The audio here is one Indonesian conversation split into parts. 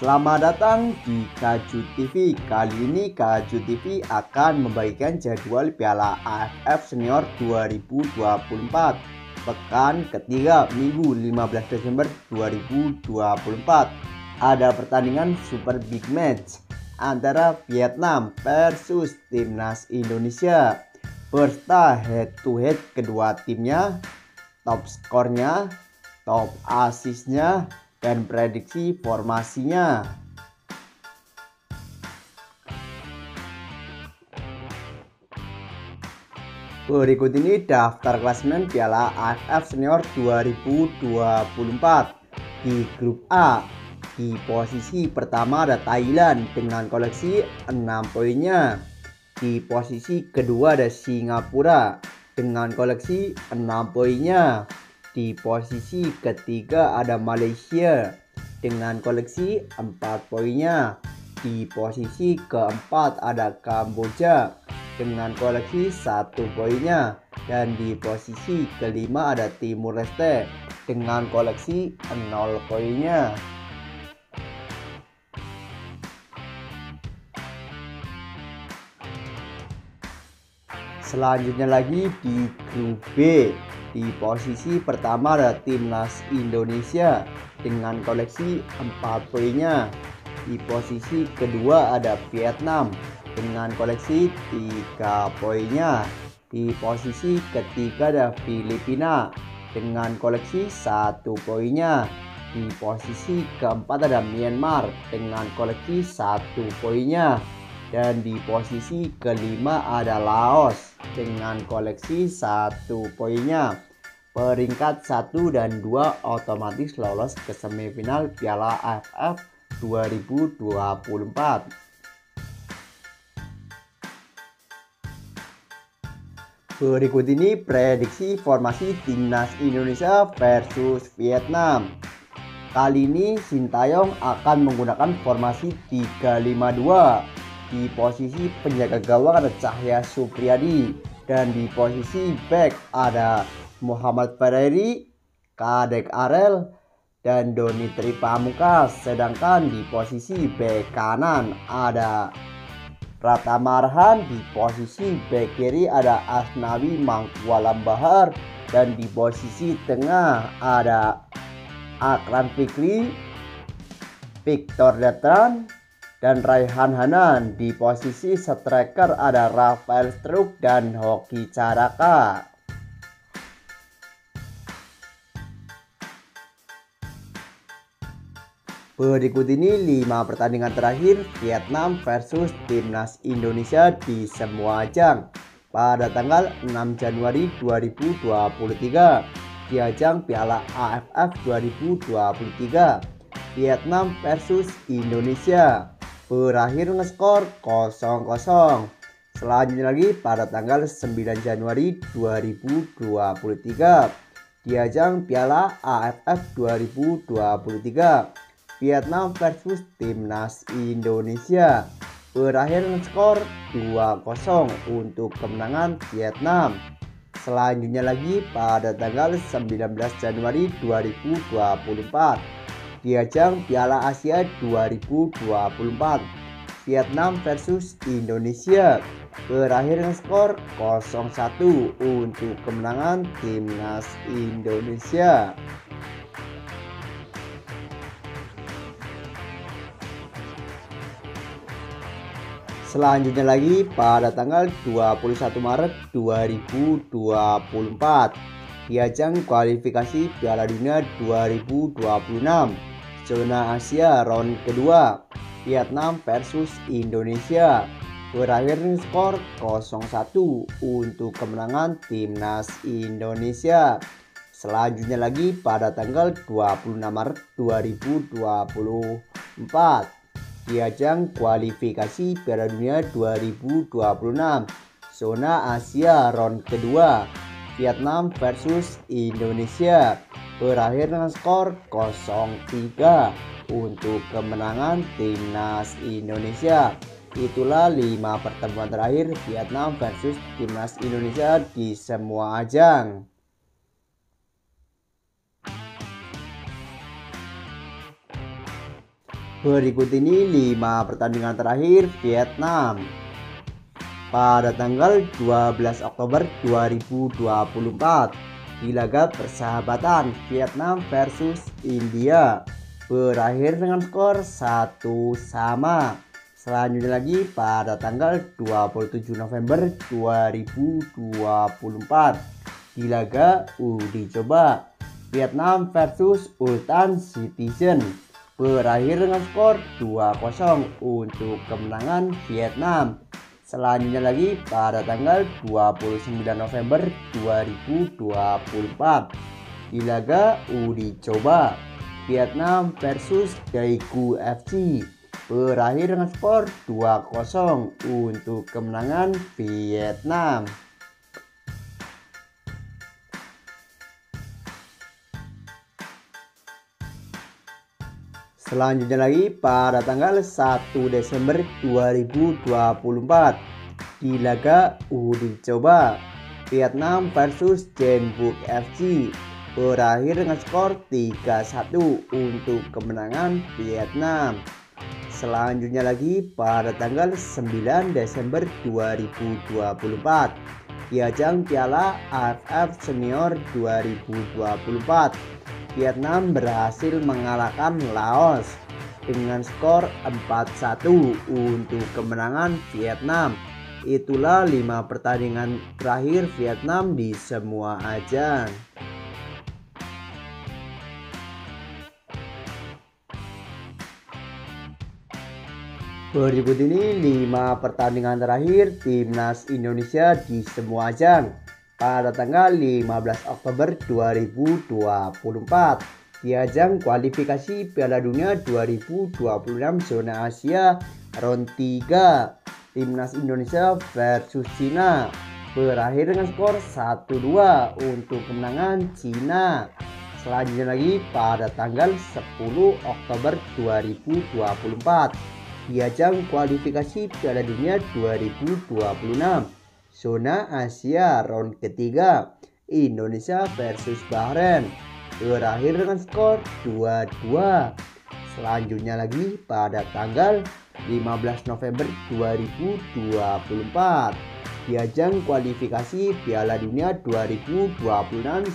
Selamat datang di Kaju TV. Kali ini Kaju TV akan membagikan jadwal Piala AFF Senior 2024 pekan ketiga Minggu 15 Desember 2024. Ada pertandingan super big match antara Vietnam versus Timnas Indonesia, beserta head to head kedua timnya, top skornya, top asisnya, dan prediksi formasinya. Berikut ini daftar klasemen Piala AFF Senior 2024. Di grup A, di posisi pertama ada Thailand dengan koleksi 6 poinnya. Di posisi kedua ada Singapura dengan koleksi 6 poinnya. Di posisi ketiga ada Malaysia dengan koleksi 4 poinnya. Di posisi keempat ada Kamboja dengan koleksi 1 poinnya. Dan di posisi kelima ada Timur Leste dengan koleksi 0 poinnya. Selanjutnya lagi di grup B, di posisi pertama ada Timnas Indonesia dengan koleksi 4 poinnya. Di posisi kedua ada Vietnam dengan koleksi 3 poinnya. Di posisi ketiga ada Filipina dengan koleksi 1 poinnya. Di posisi keempat ada Myanmar dengan koleksi 1 poinnya. Dan di posisi kelima ada Laos dengan koleksi 1 poinnya. Peringkat 1 dan 2 otomatis lolos ke semifinal Piala AFF 2024. Berikut ini prediksi formasi Timnas Indonesia versus Vietnam. Kali ini Sintayong akan menggunakan formasi 3-5-2. Di posisi penjaga gawang ada Cahya Supriyadi, dan di posisi back ada Muhammad Fareri, Kadek Arel, dan Doni Tripamungkas. Sedangkan di posisi back kanan ada Pratama Arhan, di posisi back kiri ada Asnawi Mangkualam Bahar, dan di posisi tengah ada Akran Fikri, Victor Datran, dan Raihan Hanan. Di posisi striker ada Rafael Struk dan Hoki Caraka. Berikut ini 5 pertandingan terakhir Vietnam versus Timnas Indonesia di semua ajang pada tanggal 6 Januari 2023 di ajang Piala AFF 2023. Vietnam versus Indonesia berakhir ngeskor 0-0. Selanjutnya lagi pada tanggal 9 Januari 2023 di ajang Piala AFF 2023, Vietnam versus Timnas Indonesia berakhir ngeskor 2-0 untuk kemenangan Vietnam. Selanjutnya lagi pada tanggal 19 Januari 2024 di ajang Piala Asia 2024, Vietnam versus Indonesia berakhir skor 0-1 untuk kemenangan Timnas Indonesia. Selanjutnya lagi pada tanggal 21 Maret 2024 di ajang kualifikasi Piala Dunia 2026 zona Asia round kedua, Vietnam versus Indonesia berakhir skor 0-1 untuk kemenangan Timnas Indonesia. Selanjutnya lagi pada tanggal 26 Maret 2024 di ajang kualifikasi Piala Dunia 2026 zona Asia round kedua, Vietnam versus Indonesia berakhir dengan skor 0-3 untuk kemenangan Timnas Indonesia. Itulah 5 pertemuan terakhir Vietnam versus Timnas Indonesia di semua ajang. Berikut ini 5 pertandingan terakhir Vietnam pada tanggal 12 Oktober 2024 di laga persahabatan Vietnam versus India berakhir dengan skor 1-1. Selanjutnya lagi pada tanggal 27 November 2024 di laga uji coba Vietnam versus Ulsan Citizen berakhir dengan skor 2-0 untuk kemenangan Vietnam. Selanjutnya lagi pada tanggal 29 November 2024 di laga uji coba Vietnam versus Daegu FC berakhir dengan skor 2-0 untuk kemenangan Vietnam. Selanjutnya lagi pada tanggal 1 Desember 2024 di laga uji coba Vietnam versus Jeonbuk FC berakhir dengan skor 3-1 untuk kemenangan Vietnam. Selanjutnya lagi pada tanggal 9 Desember 2024 di ajang Piala AFF Senior 2024 Vietnam berhasil mengalahkan Laos dengan skor 4-1 untuk kemenangan Vietnam. Itulah 5 pertandingan terakhir Vietnam di semua ajang. Berikut ini 5 pertandingan terakhir Timnas Indonesia di semua ajang pada tanggal 15 Oktober 2024 di ajang kualifikasi Piala Dunia 2026 zona Asia round 3 Timnas Indonesia versus Cina berakhir dengan skor 1-2 untuk kemenangan Cina. Selanjutnya lagi pada tanggal 10 Oktober 2024 di ajang kualifikasi Piala Dunia 2026 zona Asia round ketiga Indonesia versus Bahrain berakhir dengan skor 2-2. Selanjutnya lagi pada tanggal 15 November 2024 di ajang kualifikasi Piala Dunia 2026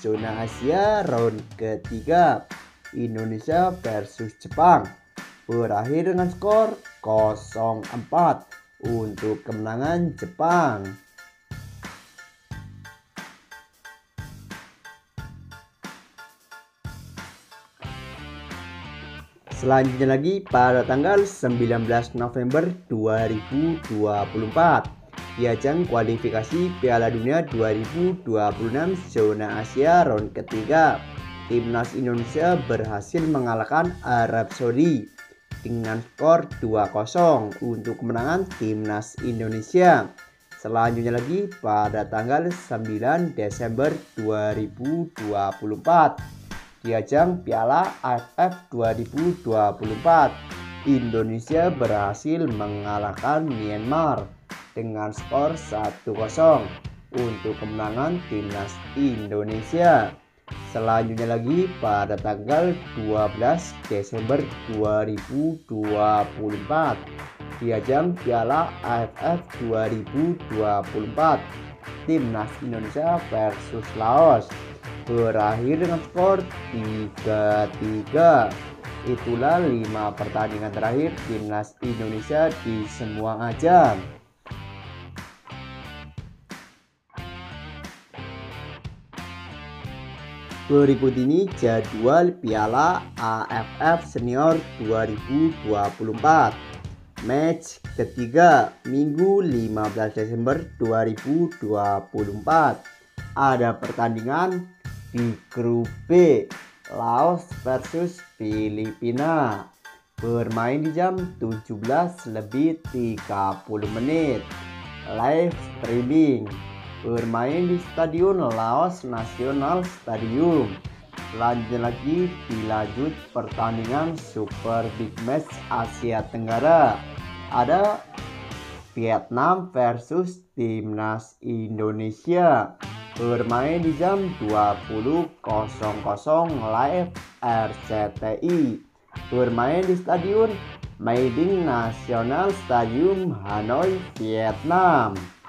zona Asia round ketiga Indonesia versus Jepang berakhir dengan skor 0-4 untuk kemenangan Jepang. Selanjutnya lagi pada tanggal 19 November 2024 di ajang kualifikasi Piala Dunia 2026 zona Asia round ketiga Timnas Indonesia berhasil mengalahkan Arab Saudi dengan skor 2-0 untuk kemenangan Timnas Indonesia. Selanjutnya lagi pada tanggal 9 Desember 2024 di ajang Piala AFF 2024 Indonesia berhasil mengalahkan Myanmar dengan skor 1-0 untuk kemenangan Timnas Indonesia. Selanjutnya lagi pada tanggal 12 Desember 2024 di ajang Piala AFF 2024 Timnas Indonesia versus Laos berakhir dengan skor 3-3. Itulah 5 pertandingan terakhir Timnas Indonesia di semua ajang. Berikut ini jadwal Piala AFF Senior 2024. Match ketiga Minggu 15 Desember 2024. Ada pertandingan di grup B, Laos versus Filipina, bermain di jam 17:30 live streaming, bermain di Stadion Laos National Stadium. Selanjutnya lagi dilanjut pertandingan Super Big Match Asia Tenggara, ada Vietnam versus Timnas Indonesia, bermain di jam 20.00 live RCTI. bermain di Stadion Mai Ding National Stadium Hanoi, Vietnam.